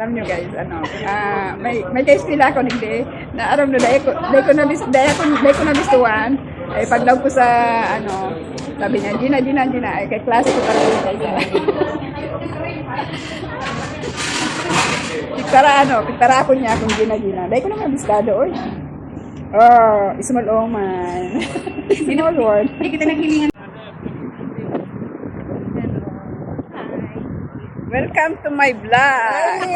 Alam nyo guys, may ka-eskwela ako nigdi, na aram na dahil ko na bistuan, ay paglaw ko sa, sabi niya, Gina, ay kay klase ko parang guys. Piktara ako niya kung Gina. Dahil ko na mabistado, oy. Oh, small man. Small word. Hindi kita naghilingan. Welcome to my vlog.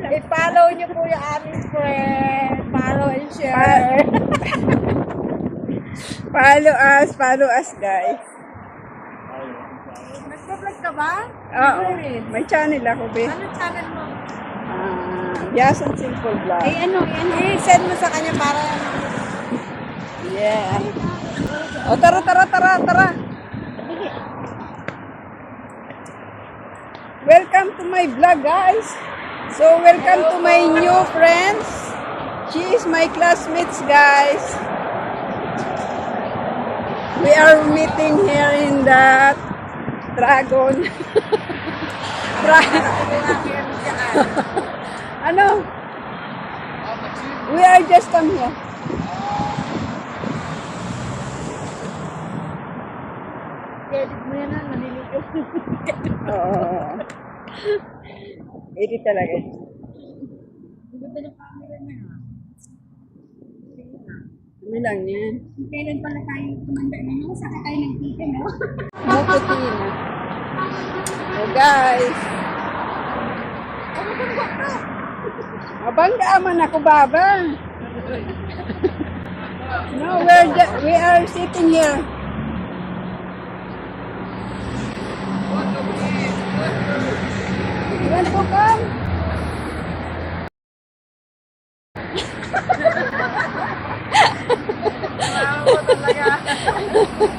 I-follow niyo po yung aming friend. Follow and share. Follow us guys. Nag-vlog ka ba? Oo, may channel ako, be. Anong channel mo? Yes, and simple vlog. I-send mo sa kanya para Yeah. Oh, tara. Welcome to my vlog, guys. So, welcome to my new friends. She is my classmates, guys. We are meeting here in the Dragon. Ano? We are just come here. edit mo yan na, maniligaw. Oo. Edit talaga. Ang ganda ng camera niya. Ano lang yan? Kailan pala tayo tumanda na yun? Saka tayo nagkita, no? Muputi na. So guys. Mabangga man ako, baba. No, we are sitting here. You want to come?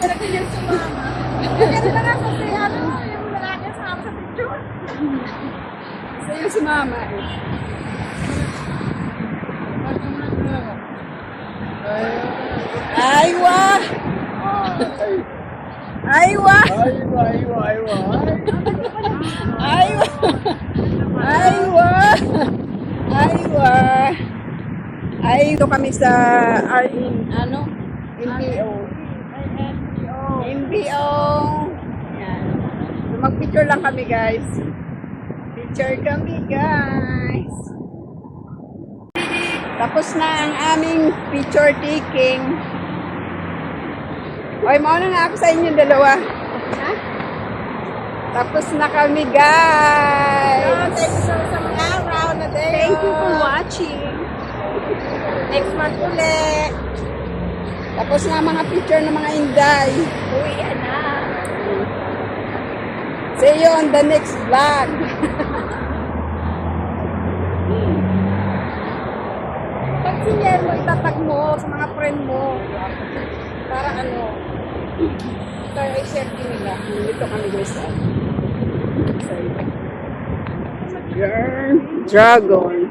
Nagkanyang sumama. Nagkanyang na nga kasi yung lalaki sa sa picture. Sa'yo si mama eh. Aywa! Aywa! Ay, ito kami sa MBO. MBO. Yan. So, mag-picture lang kami, guys. Picture kami, guys. Tapos na ang aming picture taking. Oy, mauna na ako sa inyo dalawa. Ha? Tapos na kami, guys. Thank you sa mga araw na day. Thank you for watching. Next month ulit. Tapos na ang mga picture ng mga inday. Uwi na. See you on the next vlog. Pag sinyer mo, itatag mo sa mga friend mo. Para para i-share din nila. Dito kami, guys. Dragon.